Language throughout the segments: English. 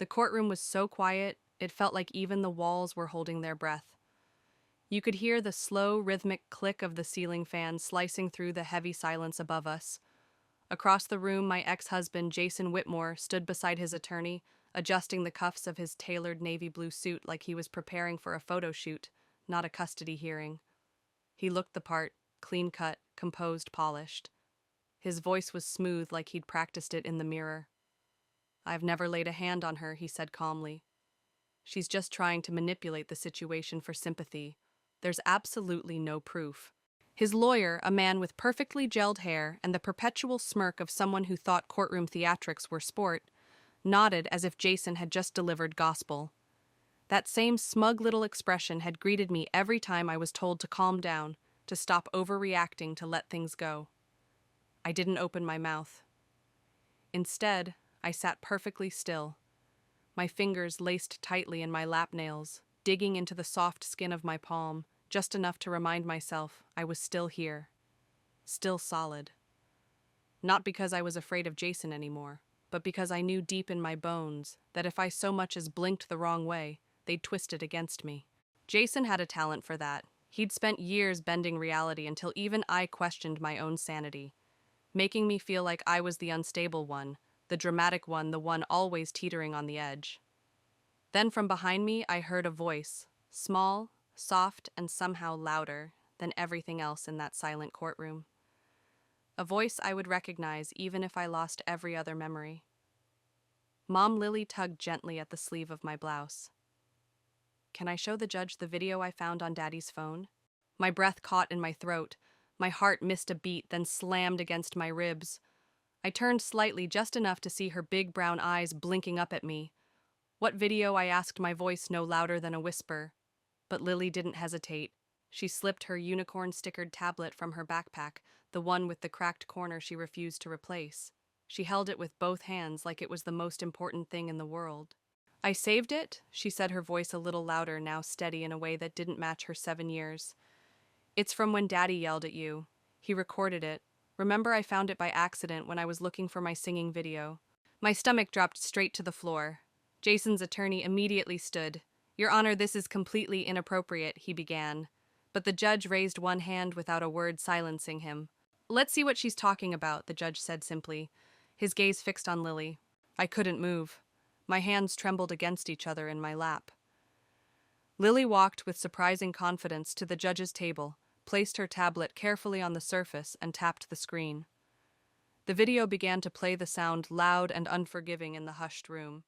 The courtroom was so quiet, it felt like even the walls were holding their breath. You could hear the slow, rhythmic click of the ceiling fan slicing through the heavy silence above us. Across the room, my ex-husband, Jason Whitmore, stood beside his attorney, adjusting the cuffs of his tailored navy blue suit like he was preparing for a photo shoot, not a custody hearing. He looked the part, clean-cut, composed, polished. His voice was smooth like he'd practiced it in the mirror. "I've never laid a hand on her," he said calmly. "She's just trying to manipulate the situation for sympathy. There's absolutely no proof." His lawyer, a man with perfectly gelled hair and the perpetual smirk of someone who thought courtroom theatrics were sport, nodded as if Jason had just delivered gospel. That same smug little expression had greeted me every time I was told to calm down, to stop overreacting, to let things go. I didn't open my mouth. Instead, I sat perfectly still, my fingers laced tightly in my lap nails, digging into the soft skin of my palm, just enough to remind myself I was still here, still solid. Not because I was afraid of Jason anymore, but because I knew deep in my bones that if I so much as blinked the wrong way, they'd twist it against me. Jason had a talent for that. He'd spent years bending reality until even I questioned my own sanity, making me feel like I was the unstable one, the dramatic one, the one always teetering on the edge. Then from behind me, I heard a voice, small, soft, and somehow louder than everything else in that silent courtroom. A voice I would recognize even if I lost every other memory. Mom Lily tugged gently at the sleeve of my blouse. "Can I show the judge the video I found on Daddy's phone?" My breath caught in my throat. My heart missed a beat, then slammed against my ribs. I turned slightly, just enough to see her big brown eyes blinking up at me. "What video?" I asked, my voice no louder than a whisper. But Lily didn't hesitate. She slipped her unicorn-stickered tablet from her backpack, the one with the cracked corner she refused to replace. She held it with both hands like it was the most important thing in the world. "I saved it," she said, her voice a little louder, now steady in a way that didn't match her 7 years. "It's from when Daddy yelled at you. He recorded it. Remember, I found it by accident when I was looking for my singing video." My stomach dropped straight to the floor. Jason's attorney immediately stood. "Your Honor, this is completely inappropriate," he began. But the judge raised one hand without a word, silencing him. "Let's see what she's talking about," the judge said simply, his gaze fixed on Lily. I couldn't move. My hands trembled against each other in my lap. Lily walked with surprising confidence to the judge's table, placed her tablet carefully on the surface, and tapped the screen. The video began to play, the sound loud and unforgiving in the hushed room.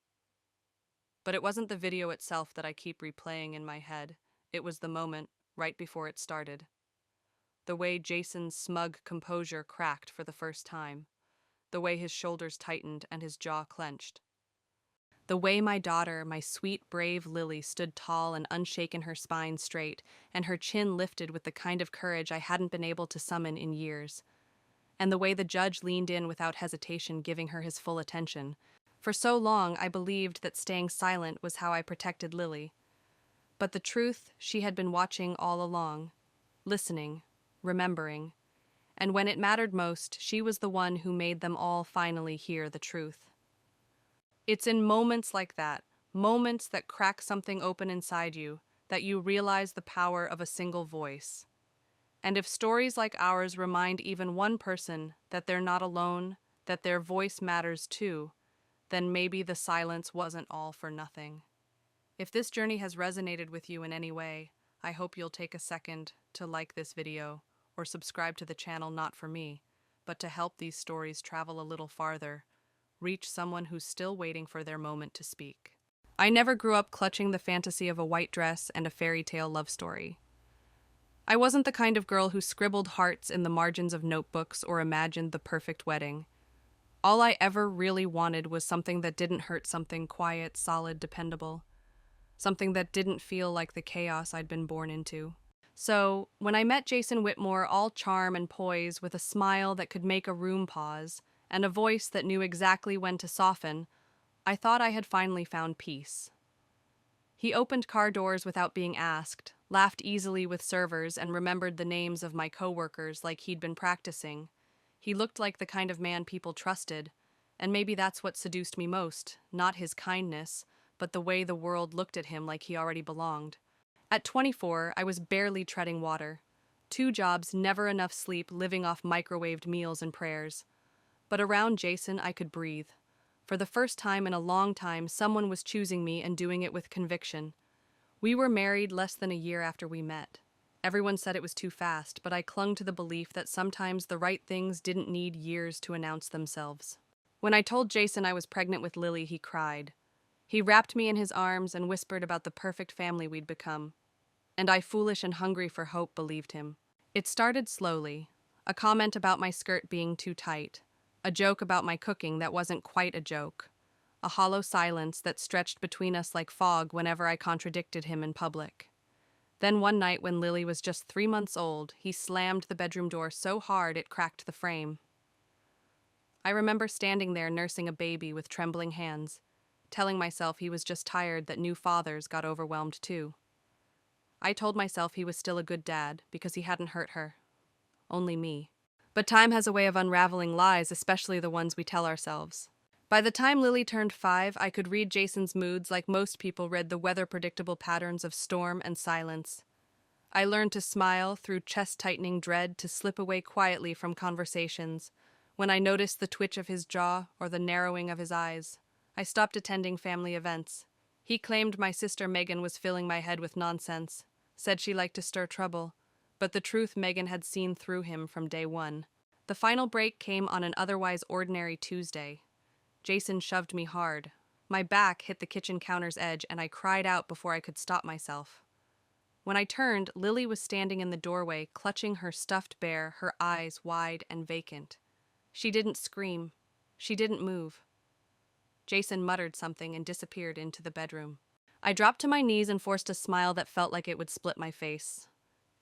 But it wasn't the video itself that I keep replaying in my head. It was the moment, right before it started. The way Jason's smug composure cracked for the first time. The way his shoulders tightened and his jaw clenched. The way my daughter, my sweet, brave Lily, stood tall and unshaken, her spine straight, and her chin lifted with the kind of courage I hadn't been able to summon in years. And the way the judge leaned in without hesitation, giving her his full attention. For so long, I believed that staying silent was how I protected Lily. But the truth, she had been watching all along, listening, remembering. And when it mattered most, she was the one who made them all finally hear the truth. It's in moments like that, moments that crack something open inside you, that you realize the power of a single voice. And if stories like ours remind even one person that they're not alone, that their voice matters too, then maybe the silence wasn't all for nothing. If this journey has resonated with you in any way, I hope you'll take a second to like this video or subscribe to the channel, not for me, but to help these stories travel a little farther, reach someone who's still waiting for their moment to speak. I never grew up clutching the fantasy of a white dress and a fairy tale love story. I wasn't the kind of girl who scribbled hearts in the margins of notebooks or imagined the perfect wedding. All I ever really wanted was something that didn't hurt, something quiet, solid, dependable. Something that didn't feel like the chaos I'd been born into. So, when I met Jason Whitmore, all charm and poise, with a smile that could make a room pause, and a voice that knew exactly when to soften, I thought I had finally found peace. He opened car doors without being asked, laughed easily with servers, and remembered the names of my coworkers like he'd been practicing. He looked like the kind of man people trusted, And maybe that's what seduced me most, not his kindness, but the way the world looked at him like he already belonged. At 24, I was barely treading water. 2 jobs, never enough sleep, living off microwaved meals and prayers. But around Jason, I could breathe. For the first time in a long time, someone was choosing me and doing it with conviction. We were married less than a year after we met. Everyone said it was too fast, but I clung to the belief that sometimes the right things didn't need years to announce themselves. When I told Jason I was pregnant with Lily, he cried. He wrapped me in his arms and whispered about the perfect family we'd become. And I, foolish and hungry for hope, believed him. It started slowly. A comment about my skirt being too tight. A joke about my cooking that wasn't quite a joke. A hollow silence that stretched between us like fog whenever I contradicted him in public. Then one night when Lily was just 3 months old, he slammed the bedroom door so hard it cracked the frame. I remember standing there nursing a baby with trembling hands, telling myself he was just tired that new fathers got overwhelmed too. I told myself he was still a good dad because he hadn't hurt her. Only me. But time has a way of unraveling lies, especially the ones we tell ourselves. By the time Lily turned 5, I could read Jason's moods like most people read the weather-predictable patterns of storm and silence. I learned to smile through chest-tightening dread, to slip away quietly from conversations. When I noticed the twitch of his jaw or the narrowing of his eyes, I stopped attending family events. He claimed my sister Megan was filling my head with nonsense, said she liked to stir trouble, but the truth, Megan had seen through him from day one. The final break came on an otherwise ordinary Tuesday. Jason shoved me hard. My back hit the kitchen counter's edge, and I cried out before I could stop myself. When I turned, Lily was standing in the doorway, clutching her stuffed bear, her eyes wide and vacant. She didn't scream. She didn't move. Jason muttered something and disappeared into the bedroom. I dropped to my knees and forced a smile that felt like it would split my face.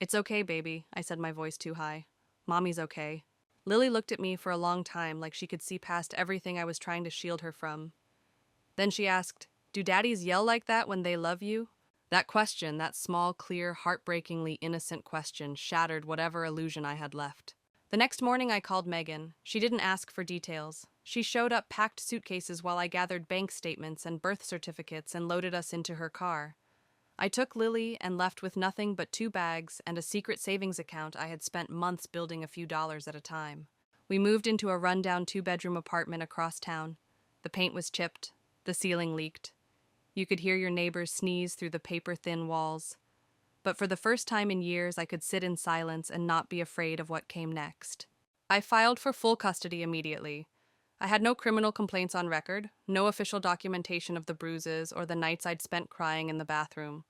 "It's okay, baby," I said, my voice too high. "Mommy's okay." Lily looked at me for a long time, like she could see past everything I was trying to shield her from. Then she asked, "Do daddies yell like that when they love you?" That question, that small, clear, heartbreakingly innocent question, shattered whatever illusion I had left. The next morning I called Megan. She didn't ask for details. She showed up packed suitcases while I gathered bank statements and birth certificates and loaded us into her car. I took Lily and left with nothing but 2 bags and a secret savings account I had spent months building a few dollars at a time. We moved into a rundown 2-bedroom apartment across town. The paint was chipped. The ceiling leaked. You could hear your neighbors sneeze through the paper-thin walls. But for the first time in years, I could sit in silence and not be afraid of what came next. I filed for full custody immediately. I had no criminal complaints on record, no official documentation of the bruises or the nights I'd spent crying in the bathroom.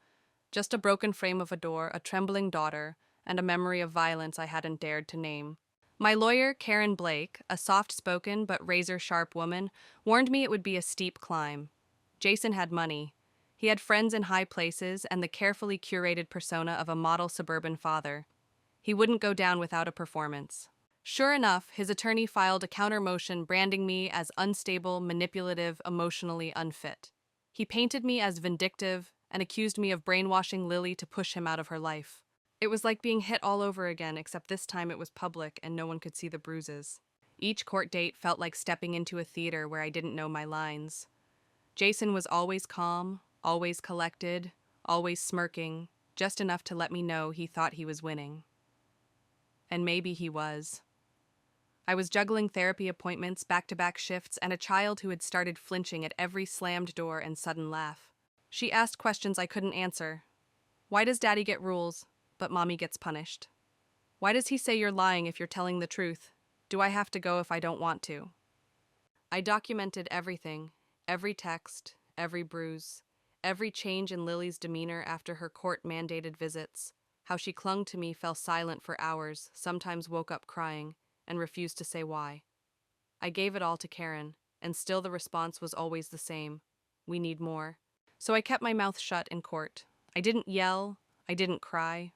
Just a broken frame of a door, a trembling daughter, and a memory of violence I hadn't dared to name. My lawyer, Karen Blake, a soft-spoken but razor-sharp woman, warned me it would be a steep climb. Jason had money. He had friends in high places and the carefully curated persona of a model suburban father. He wouldn't go down without a performance. Sure enough, his attorney filed a counter-motion branding me as unstable, manipulative, emotionally unfit. He painted me as vindictive and accused me of brainwashing Lily to push him out of her life. It was like being hit all over again, except this time it was public and no one could see the bruises. Each court date felt like stepping into a theater where I didn't know my lines. Jason was always calm, always collected, always smirking, just enough to let me know he thought he was winning. And maybe he was. I was juggling therapy appointments, back-to-back shifts, and a child who had started flinching at every slammed door and sudden laugh. She asked questions I couldn't answer. Why does Daddy get rules, but Mommy gets punished? Why does he say you're lying if you're telling the truth? Do I have to go if I don't want to? I documented everything, every text, every bruise, every change in Lily's demeanor after her court-mandated visits, how she clung to me, fell silent for hours, sometimes woke up crying, and refused to say why. I gave it all to Karen, and still the response was always the same. We need more. So I kept my mouth shut in court. I didn't yell. I didn't cry.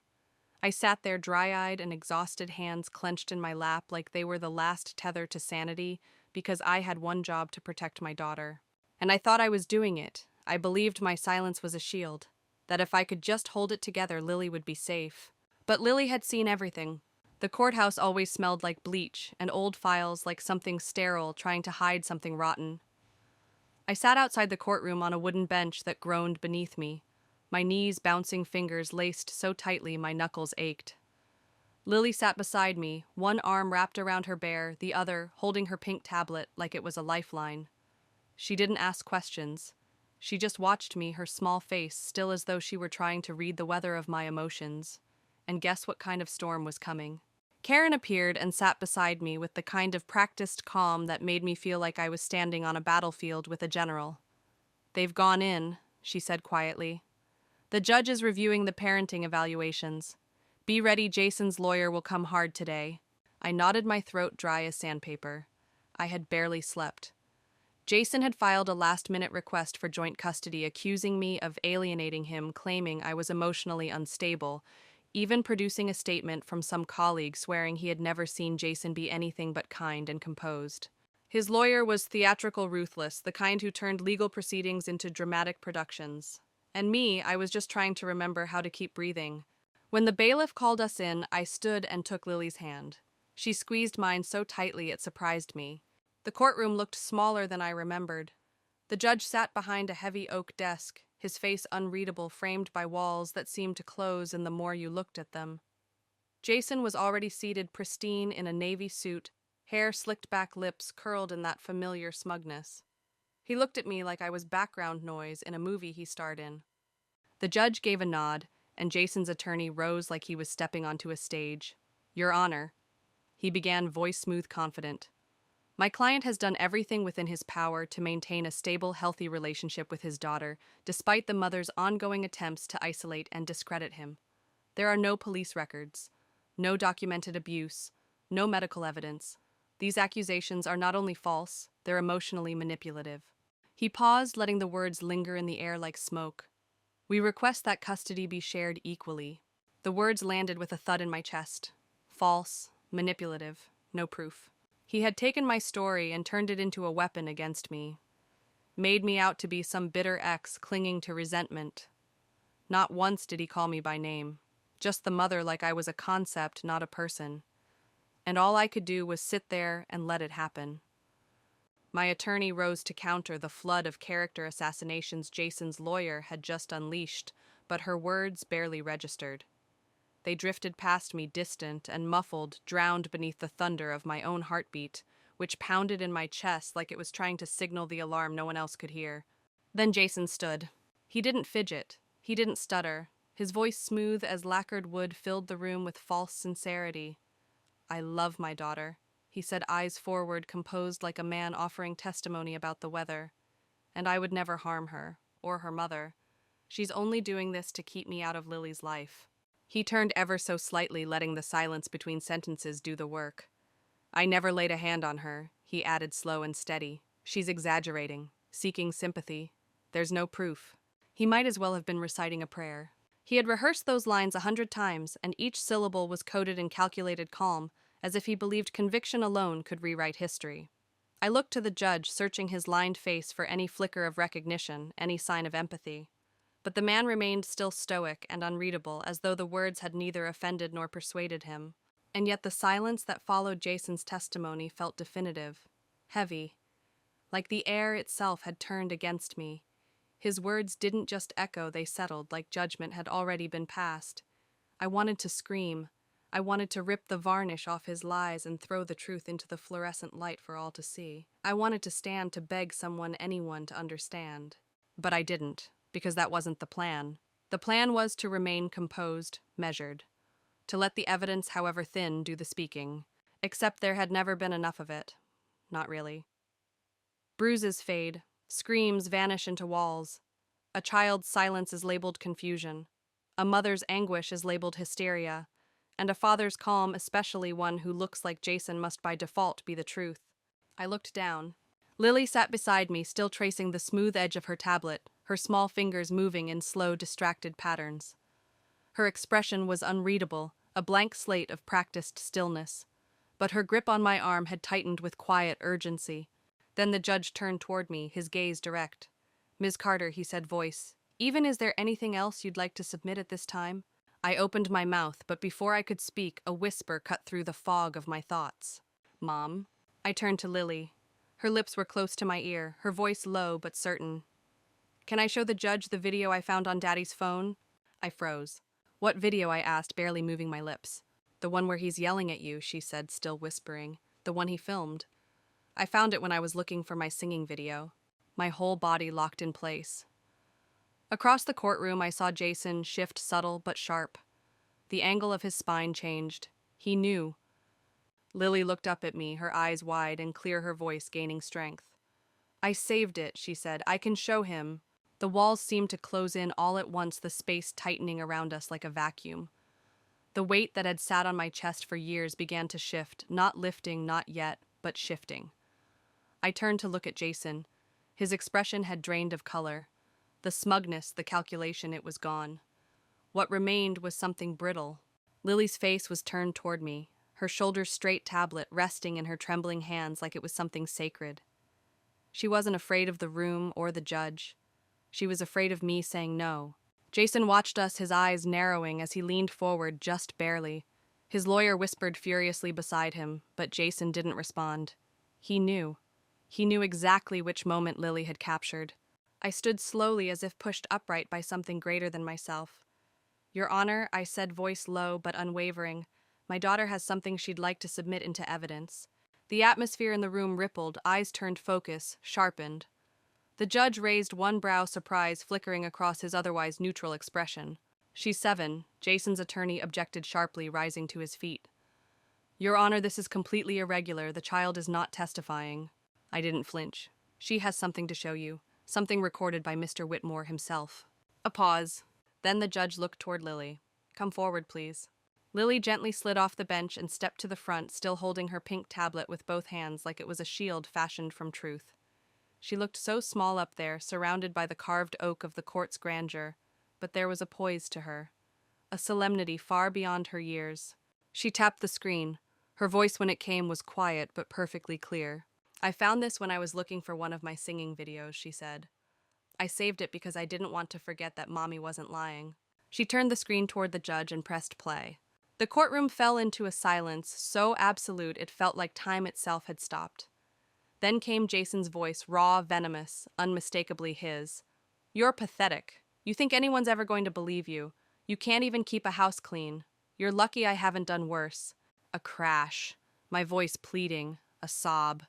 I sat there dry-eyed and exhausted, hands clenched in my lap like they were the last tether to sanity, because I had one job to protect my daughter. And I thought I was doing it. I believed my silence was a shield, that if I could just hold it together, Lily would be safe. But Lily had seen everything. The courthouse always smelled like bleach, and old files like something sterile trying to hide something rotten. I sat outside the courtroom on a wooden bench that groaned beneath me, my knees bouncing fingers laced so tightly my knuckles ached. Lily sat beside me, one arm wrapped around her bear, the other holding her pink tablet like it was a lifeline. She didn't ask questions. She just watched me, her small face still as though she were trying to read the weather of my emotions. And guess what kind of storm was coming? Karen appeared and sat beside me with the kind of practiced calm that made me feel like I was standing on a battlefield with a general. "They've gone in," she said quietly. "The judge is reviewing the parenting evaluations. Be ready, Jason's lawyer will come hard today." I nodded, my throat dry as sandpaper. I had barely slept. Jason had filed a last-minute request for joint custody, accusing me of alienating him, claiming I was emotionally unstable, even producing a statement from some colleague swearing he had never seen Jason be anything but kind and composed. His lawyer was theatrical ruthless, the kind who turned legal proceedings into dramatic productions. And me, I was just trying to remember how to keep breathing. When the bailiff called us in, I stood and took Lily's hand. She squeezed mine so tightly it surprised me. The courtroom looked smaller than I remembered. The judge sat behind a heavy oak desk, his face unreadable, framed by walls that seemed to close in the more you looked at them. Jason was already seated pristine in a navy suit, hair slicked back, lips curled in that familiar smugness. He looked at me like I was background noise in a movie he starred in. The judge gave a nod, and Jason's attorney rose like he was stepping onto a stage. "Your Honor," he began, voice smooth, confident. "My client has done everything within his power to maintain a stable, healthy relationship with his daughter, despite the mother's ongoing attempts to isolate and discredit him. There are no police records, no documented abuse, no medical evidence. These accusations are not only false, they're emotionally manipulative." He paused, letting the words linger in the air like smoke. "We request that custody be shared equally." The words landed with a thud in my chest. False, manipulative, no proof. He had taken my story and turned it into a weapon against me. Made me out to be some bitter ex clinging to resentment. Not once did he call me by name. Just the mother, like I was a concept, not a person. And all I could do was sit there and let it happen. My attorney rose to counter the flood of character assassinations Jason's lawyer had just unleashed, but her words barely registered. They drifted past me, distant and muffled, drowned beneath the thunder of my own heartbeat, which pounded in my chest like it was trying to signal the alarm no one else could hear. Then Jason stood. He didn't fidget. He didn't stutter. His voice, smooth as lacquered wood, filled the room with false sincerity. "I love my daughter," he said, eyes forward, composed like a man offering testimony about the weather. "And I would never harm her, or her mother. She's only doing this to keep me out of Lily's life." He turned ever so slightly, letting the silence between sentences do the work. "I never laid a hand on her," he added, slow and steady. "She's exaggerating, seeking sympathy. There's no proof." He might as well have been reciting a prayer. He had rehearsed those lines 100 times, and each syllable was coded in calculated calm, as if he believed conviction alone could rewrite history. I looked to the judge, searching his lined face for any flicker of recognition, any sign of empathy. But the man remained still stoic and unreadable, as though the words had neither offended nor persuaded him. And yet the silence that followed Jason's testimony felt definitive, heavy, like the air itself had turned against me. His words didn't just echo, they settled, like judgment had already been passed. I wanted to scream. I wanted to rip the varnish off his lies and throw the truth into the fluorescent light for all to see. I wanted to stand to beg someone, anyone, to understand. But I didn't, because that wasn't the plan. The plan was to remain composed, measured. To let the evidence, however thin, do the speaking. Except there had never been enough of it. Not really. Bruises fade. Screams vanish into walls. A child's silence is labeled confusion. A mother's anguish is labeled hysteria. And a father's calm, especially one who looks like Jason, must by default be the truth. I looked down. Lily sat beside me, still tracing the smooth edge of her tablet, her small fingers moving in slow, distracted patterns. Her expression was unreadable, a blank slate of practiced stillness. But her grip on my arm had tightened with quiet urgency. Then the judge turned toward me, his gaze direct. "Ms. Carter," he said, voice, "even is there anything else you'd like to submit at this time? I opened my mouth, but before I could speak, a whisper cut through the fog of my thoughts. Mom? I turned to Lily. Her lips were close to my ear, her voice low but certain. Can I show the judge the video I found on Daddy's phone? I froze. What video? I asked, barely moving my lips. The one where he's yelling at you, she said, still whispering. The one he filmed. I found it when I was looking for my singing video. My whole body locked in place. Across the courtroom, I saw Jason shift subtle but sharp. The angle of his spine changed. He knew. Lily looked up at me, her eyes wide and clear, her voice gaining strength. I saved it, she said. I can show him. The walls seemed to close in all at once, the space tightening around us like a vacuum. The weight that had sat on my chest for years began to shift, not lifting, not yet, but shifting. I turned to look at Jason. His expression had drained of color. The smugness, the calculation, it was gone. What remained was something brittle. Lily's face was turned toward me, her shoulders straight, tablet resting in her trembling hands like it was something sacred. She wasn't afraid of the room or the judge. She was afraid of me saying no. Jason watched us, his eyes narrowing as he leaned forward just barely. His lawyer whispered furiously beside him, but Jason didn't respond. He knew. He knew exactly which moment Lily had captured. I stood slowly as if pushed upright by something greater than myself. Your Honor, I said, voice low but unwavering, my daughter has something she'd like to submit into evidence. The atmosphere in the room rippled, eyes turned focus, sharpened. The judge raised one brow, surprise flickering across his otherwise neutral expression. She's 7, Jason's attorney objected sharply, rising to his feet. Your Honor, this is completely irregular. The child is not testifying. I didn't flinch. She has something to show you, something recorded by Mr. Whitmore himself. A pause. Then the judge looked toward Lily. Come forward, please. Lily gently slid off the bench and stepped to the front, still holding her pink tablet with both hands like it was a shield fashioned from truth. She looked so small up there, surrounded by the carved oak of the court's grandeur, but there was a poise to her, a solemnity far beyond her years. She tapped the screen. Her voice when it came was quiet but perfectly clear. I found this when I was looking for one of my singing videos, she said. I saved it because I didn't want to forget that Mommy wasn't lying. She turned the screen toward the judge and pressed play. The courtroom fell into a silence so absolute it felt like time itself had stopped. Then came Jason's voice, raw, venomous, unmistakably his. You're pathetic. You think anyone's ever going to believe you. You can't even keep a house clean. You're lucky I haven't done worse. A crash. My voice pleading. A sob.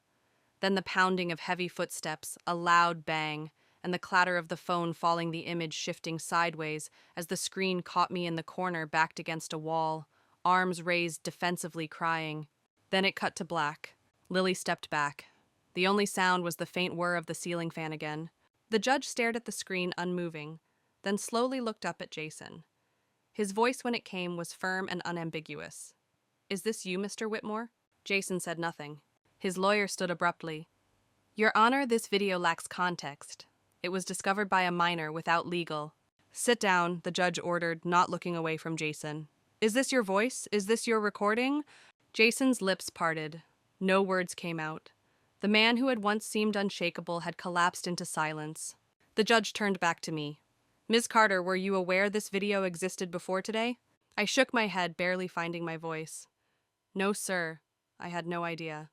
Then the pounding of heavy footsteps, a loud bang, and the clatter of the phone falling, the image shifting sideways as the screen caught me in the corner, backed against a wall, arms raised defensively, crying. Then it cut to black. Lily stepped back. The only sound was the faint whir of the ceiling fan again. The judge stared at the screen, unmoving, then slowly looked up at Jason. His voice when it came was firm and unambiguous. Is this you, Mr. Whitmore? Jason said nothing. His lawyer stood abruptly. Your Honor, this video lacks context. It was discovered by a minor without legal. Sit down, the judge ordered, not looking away from Jason. Is this your voice? Is this your recording? Jason's lips parted. No words came out. The man who had once seemed unshakable had collapsed into silence. The judge turned back to me. Ms. Carter, were you aware this video existed before today? I shook my head, barely finding my voice. No, sir. I had no idea.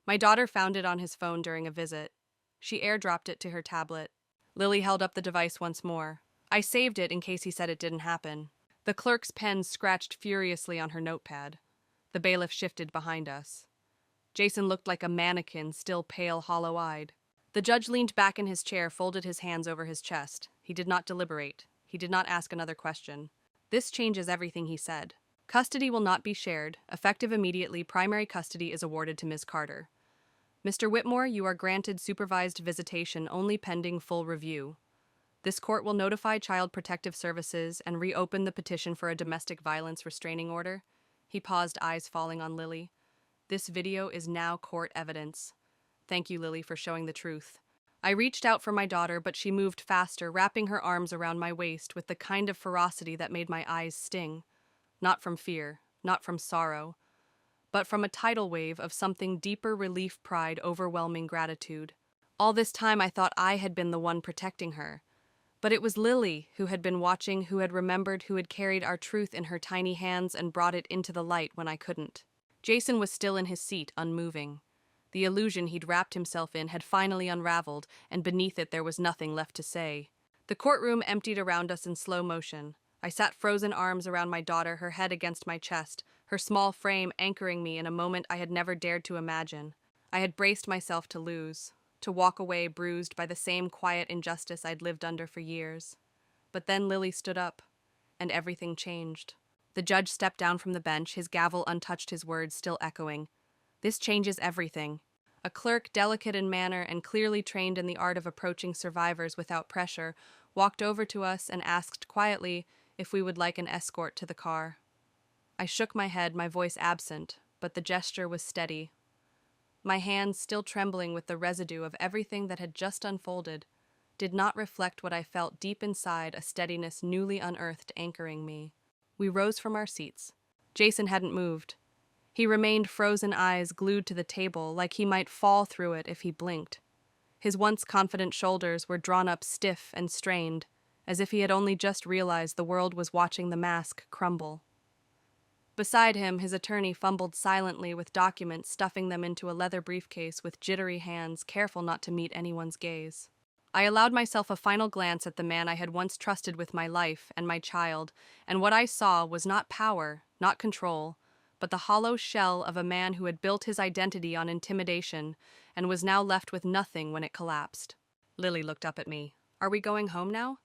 My daughter found it on his phone during a visit. She airdropped it to her tablet. Lily held up the device once more. I saved it in case he said it didn't happen. The clerk's pen scratched furiously on her notepad. The bailiff shifted behind us. Jason looked like a mannequin, still pale, hollow-eyed. The judge leaned back in his chair, folded his hands over his chest. He did not deliberate. He did not ask another question. This changes everything, he said. Custody will not be shared. Effective immediately, primary custody is awarded to Ms. Carter. Mr. Whitmore, you are granted supervised visitation only pending full review. This court will notify Child Protective Services and reopen the petition for a domestic violence restraining order. He paused, eyes falling on Lily. This video is now court evidence. Thank you, Lily, for showing the truth. I reached out for my daughter, but she moved faster, wrapping her arms around my waist with the kind of ferocity that made my eyes sting. Not from fear, not from sorrow, but from a tidal wave of something deeper, relief, pride, overwhelming gratitude. All this time I thought I had been the one protecting her. But it was Lily who had been watching, who had remembered, who had carried our truth in her tiny hands and brought it into the light when I couldn't. Jason was still in his seat, unmoving. The illusion he'd wrapped himself in had finally unraveled, and beneath it there was nothing left to say. The courtroom emptied around us in slow motion. I sat frozen arms around my daughter, her head against my chest, her small frame anchoring me in a moment I had never dared to imagine. I had braced myself to lose, to walk away bruised by the same quiet injustice I'd lived under for years. But then Lily stood up, and everything changed. The judge stepped down from the bench, his gavel untouched, his words still echoing. "This changes everything." A clerk, delicate in manner and clearly trained in the art of approaching survivors without pressure, walked over to us and asked quietly if we would like an escort to the car. I shook my head, my voice absent, but the gesture was steady. My hands, still trembling with the residue of everything that had just unfolded, did not reflect what I felt deep inside, a steadiness newly unearthed anchoring me. We rose from our seats. Jason hadn't moved. He remained, frozen eyes glued to the table, like he might fall through it if he blinked. His once confident shoulders were drawn up stiff and strained, as if he had only just realized the world was watching the mask crumble. Beside him, his attorney fumbled silently with documents, stuffing them into a leather briefcase with jittery hands, careful not to meet anyone's gaze. I allowed myself a final glance at the man I had once trusted with my life and my child, and what I saw was not power, not control, but the hollow shell of a man who had built his identity on intimidation and was now left with nothing when it collapsed. Lily looked up at me. "Are we going home now?"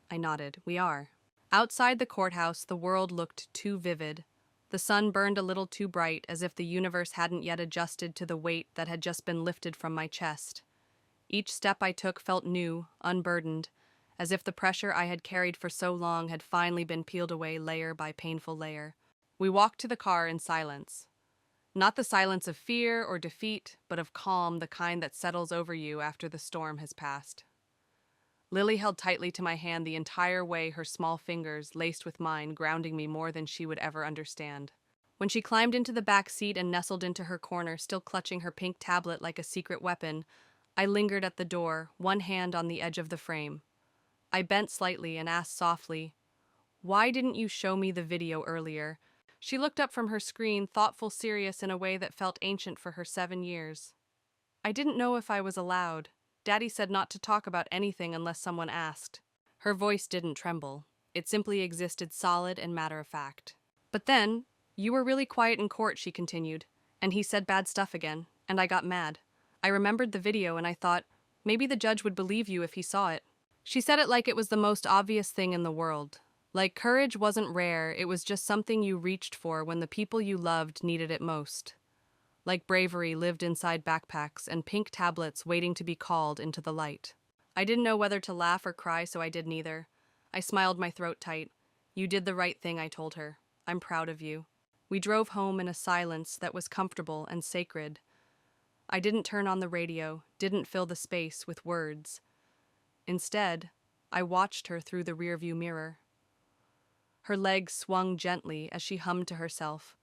I nodded. "We are." Outside the courthouse, the world looked too vivid. The sun burned a little too bright, as if the universe hadn't yet adjusted to the weight that had just been lifted from my chest. Each step I took felt new, unburdened, as if the pressure I had carried for so long had finally been peeled away layer by painful layer. We walked to the car in silence. Not the silence of fear or defeat, but of calm, the kind that settles over you after the storm has passed. Lily held tightly to my hand the entire way, her small fingers, laced with mine, grounding me more than she would ever understand. When she climbed into the back seat and nestled into her corner, still clutching her pink tablet like a secret weapon, I lingered at the door, one hand on the edge of the frame. I bent slightly and asked softly, "Why didn't you show me the video earlier?" She looked up from her screen, thoughtful, serious in a way that felt ancient for her 7 years. "I didn't know if I was allowed. Daddy said not to talk about anything unless someone asked." Her voice didn't tremble. It simply existed, solid and matter-of-fact. "But then, you were really quiet in court," she continued, "and he said bad stuff again, and I got mad. I remembered the video and I thought, maybe the judge would believe you if he saw it." She said it like it was the most obvious thing in the world. Like courage wasn't rare, it was just something you reached for when the people you loved needed it most. Like bravery lived inside backpacks and pink tablets waiting to be called into the light. I didn't know whether to laugh or cry, so I did neither. I smiled, my throat tight. "You did the right thing," I told her. "I'm proud of you." We drove home in a silence that was comfortable and sacred. I didn't turn on the radio, didn't fill the space with words. Instead, I watched her through the rearview mirror. Her legs swung gently as she hummed to herself,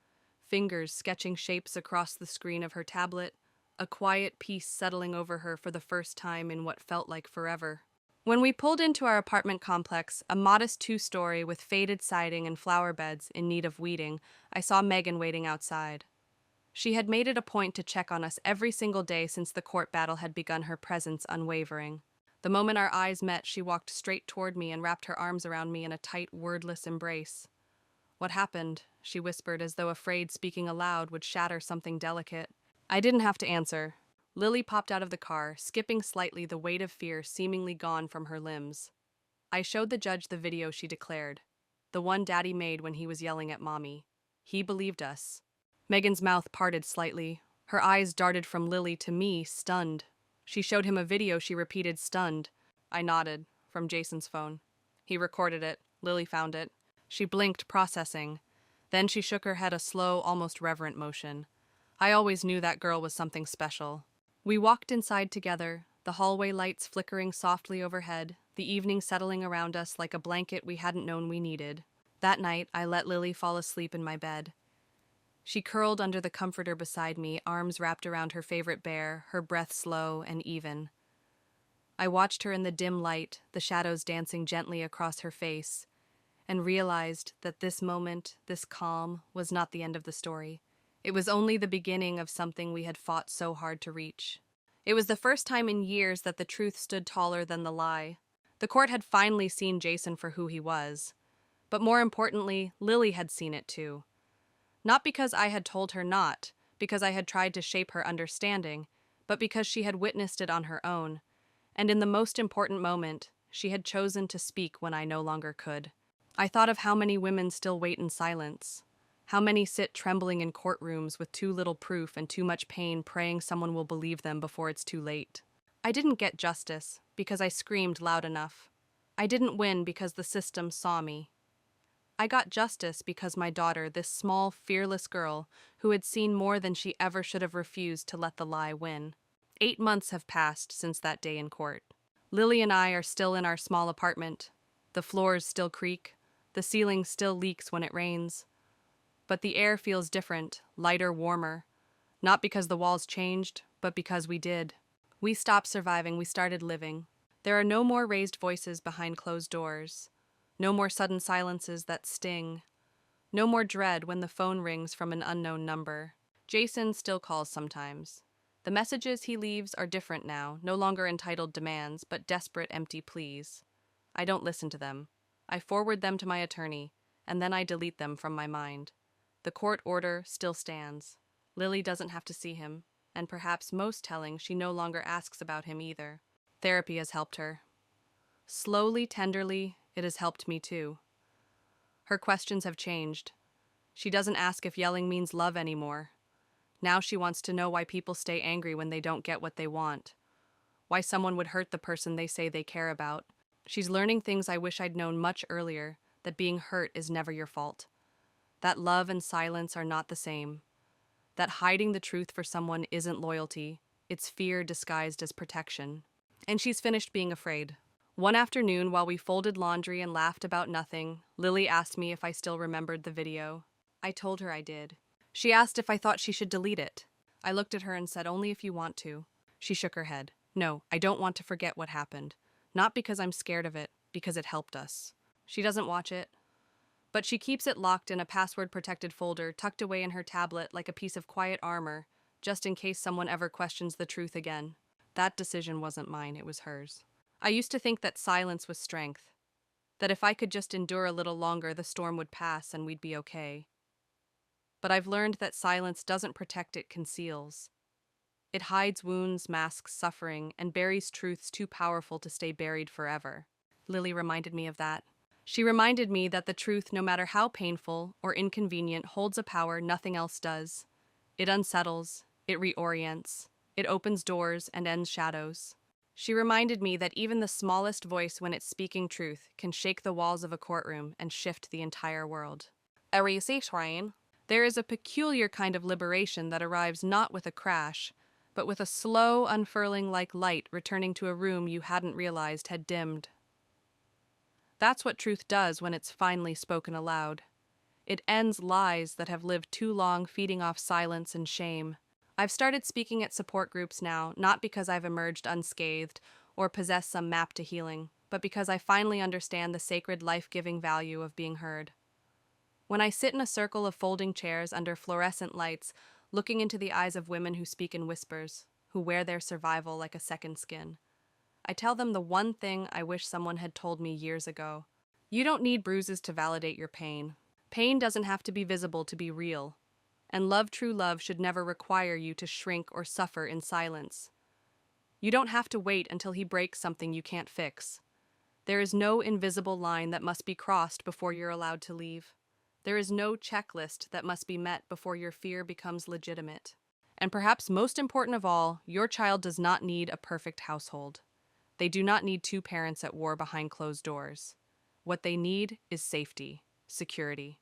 fingers sketching shapes across the screen of her tablet, a quiet peace settling over her for the first time in what felt like forever. When we pulled into our apartment complex, a modest 2-story with faded siding and flower beds in need of weeding, I saw Megan waiting outside. She had made it a point to check on us every single day since the court battle had begun, her presence unwavering. The moment our eyes met, she walked straight toward me and wrapped her arms around me in a tight, wordless embrace. "What happened?" she whispered, as though afraid speaking aloud would shatter something delicate. I didn't have to answer. Lily popped out of the car, skipping slightly, the weight of fear seemingly gone from her limbs. I showed the judge the video, she declared. The one Daddy made when he was yelling at Mommy. He believed us. Megan's mouth parted slightly. Her eyes darted from Lily to me, stunned. "She showed him a video," she repeated, stunned. I nodded. "From Jason's phone. He recorded it. Lily found it." She blinked, processing. Then she shook her head, a slow, almost reverent motion. "I always knew that girl was something special." We walked inside together, the hallway lights flickering softly overhead, the evening settling around us like a blanket we hadn't known we needed. That night, I let Lily fall asleep in my bed. She curled under the comforter beside me, arms wrapped around her favorite bear, her breath slow and even. I watched her in the dim light, the shadows dancing gently across her face, and realized that this moment, this calm, was not the end of the story. It was only the beginning of something we had fought so hard to reach. It was the first time in years that the truth stood taller than the lie. The court had finally seen Jason for who he was. But more importantly, Lily had seen it too. Not because I had told her not, because I had tried to shape her understanding, but because she had witnessed it on her own. And in the most important moment, she had chosen to speak when I no longer could. I thought of how many women still wait in silence. How many sit trembling in courtrooms with too little proof and too much pain, praying someone will believe them before it's too late. I didn't get justice because I screamed loud enough. I didn't win because the system saw me. I got justice because my daughter, this small, fearless girl, who had seen more than she ever should have refused to let the lie win. 8 months have passed since that day in court. Lily and I are still in our small apartment. The floors still creak. The ceiling still leaks when it rains. But the air feels different, lighter, warmer. Not because the walls changed, but because we did. We stopped surviving, we started living. There are no more raised voices behind closed doors. No more sudden silences that sting. No more dread when the phone rings from an unknown number. Jason still calls sometimes. The messages he leaves are different now, no longer entitled demands, but desperate, empty pleas. I don't listen to them. I forward them to my attorney, and then I delete them from my mind. The court order still stands. Lily doesn't have to see him, and perhaps most telling, she no longer asks about him either. Therapy has helped her. Slowly, tenderly, it has helped me too. Her questions have changed. She doesn't ask if yelling means love anymore. Now she wants to know why people stay angry when they don't get what they want. Why someone would hurt the person they say they care about. She's learning things I wish I'd known much earlier, that being hurt is never your fault. That love and silence are not the same. That hiding the truth for someone isn't loyalty, it's fear disguised as protection. And she's finished being afraid. One afternoon, while we folded laundry and laughed about nothing, Lily asked me if I still remembered the video. I told her I did. She asked if I thought she should delete it. I looked at her and said, "Only if you want to." She shook her head. "No, I don't want to forget what happened. Not because I'm scared of it, because it helped us." She doesn't watch it, but she keeps it locked in a password-protected folder tucked away in her tablet like a piece of quiet armor, just in case someone ever questions the truth again. That decision wasn't mine, it was hers. I used to think that silence was strength, that if I could just endure a little longer, the storm would pass and we'd be okay. But I've learned that silence doesn't protect, it conceals. It hides wounds, masks suffering, and buries truths too powerful to stay buried forever. Lily reminded me of that. She reminded me that the truth, no matter how painful or inconvenient, holds a power nothing else does. It unsettles, it reorients, it opens doors and ends shadows. She reminded me that even the smallest voice, when it's speaking truth, can shake the walls of a courtroom and shift the entire world. There is a peculiar kind of liberation that arrives not with a crash, but with a slow unfurling like light returning to a room you hadn't realized had dimmed. That's what truth does when it's finally spoken aloud. It ends lies that have lived too long feeding off silence and shame. I've started speaking at support groups now, not because I've emerged unscathed or possess some map to healing, but because I finally understand the sacred life-giving value of being heard. When I sit in a circle of folding chairs under fluorescent lights, looking into the eyes of women who speak in whispers, who wear their survival like a second skin, I tell them the one thing I wish someone had told me years ago. You don't need bruises to validate your pain. Pain doesn't have to be visible to be real. And true love should never require you to shrink or suffer in silence. You don't have to wait until he breaks something you can't fix. There is no invisible line that must be crossed before you're allowed to leave. There is no checklist that must be met before your fear becomes legitimate. And perhaps most important of all, your child does not need a perfect household. They do not need 2 parents at war behind closed doors. What they need is safety, security.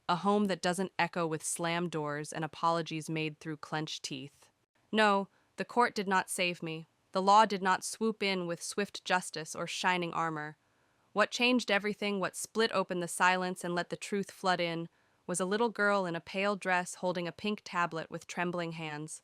A home that doesn't echo with slammed doors and apologies made through clenched teeth. No, the court did not save me. The law did not swoop in with swift justice or shining armor. What changed everything, what split open the silence and let the truth flood in, was a little girl in a pale dress holding a pink tablet with trembling hands.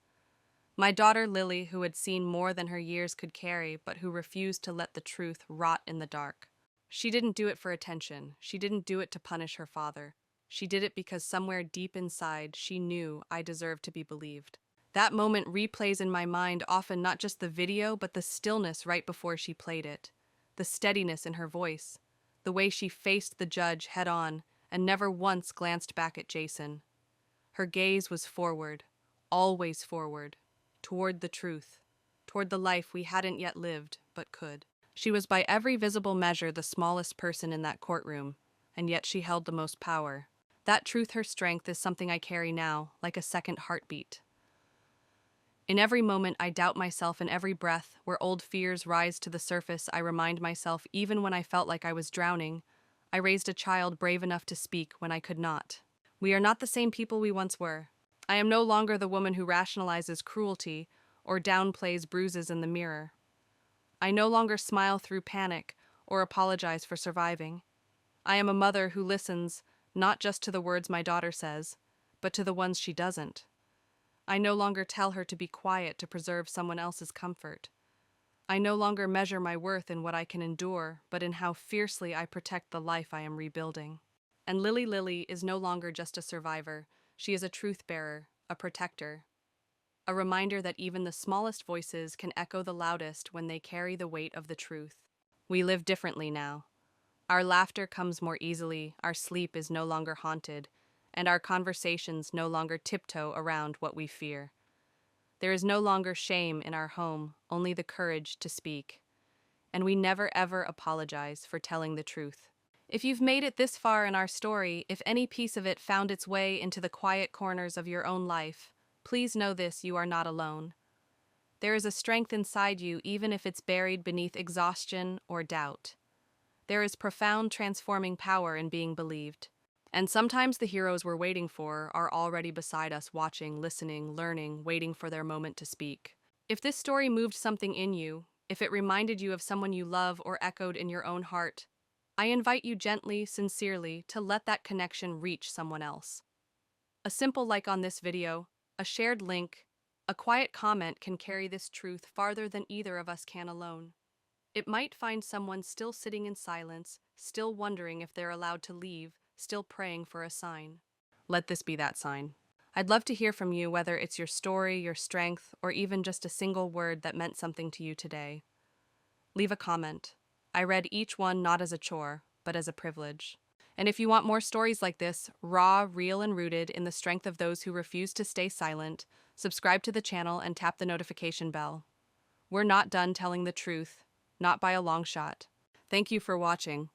My daughter Lily, who had seen more than her years could carry, but who refused to let the truth rot in the dark. She didn't do it for attention. She didn't do it to punish her father. She did it because somewhere deep inside she knew I deserved to be believed. That moment replays in my mind often not just the video, but the stillness right before she played it, the steadiness in her voice, the way she faced the judge head on and never once glanced back at Jason. Her gaze was forward, always forward, toward the truth, toward the life we hadn't yet lived, but could. She was by every visible measure the smallest person in that courtroom, and yet she held the most power. That truth, her strength, is something I carry now, like a second heartbeat. In every moment I doubt myself, in every breath, where old fears rise to the surface, I remind myself, even when I felt like I was drowning, I raised a child brave enough to speak when I could not. We are not the same people we once were. I am no longer the woman who rationalizes cruelty or downplays bruises in the mirror. I no longer smile through panic or apologize for surviving. I am a mother who listens not just to the words my daughter says, but to the ones she doesn't. I no longer tell her to be quiet to preserve someone else's comfort. I no longer measure my worth in what I can endure, but in how fiercely I protect the life I am rebuilding. And Lily is no longer just a survivor. She is a truth bearer, a protector, a reminder that even the smallest voices can echo the loudest when they carry the weight of the truth. We live differently now. Our laughter comes more easily, our sleep is no longer haunted, and our conversations no longer tiptoe around what we fear. There is no longer shame in our home, only the courage to speak. And we never ever apologize for telling the truth. If you've made it this far in our story, if any piece of it found its way into the quiet corners of your own life, please know this: you are not alone. There is a strength inside you, even if it's buried beneath exhaustion or doubt. There is profound transforming power in being believed. And sometimes the heroes we're waiting for are already beside us, watching, listening, learning, waiting for their moment to speak. If this story moved something in you, if it reminded you of someone you love or echoed in your own heart, I invite you gently, sincerely, to let that connection reach someone else. A simple like on this video, a shared link, a quiet comment can carry this truth farther than either of us can alone. It might find someone still sitting in silence, still wondering if they're allowed to leave, still praying for a sign. Let this be that sign. I'd love to hear from you, whether it's your story, your strength, or even just a single word that meant something to you today. Leave a comment. I read each one not as a chore, but as a privilege. And if you want more stories like this, raw, real, and rooted in the strength of those who refuse to stay silent, subscribe to the channel and tap the notification bell. We're not done telling the truth, not by a long shot. Thank you for watching.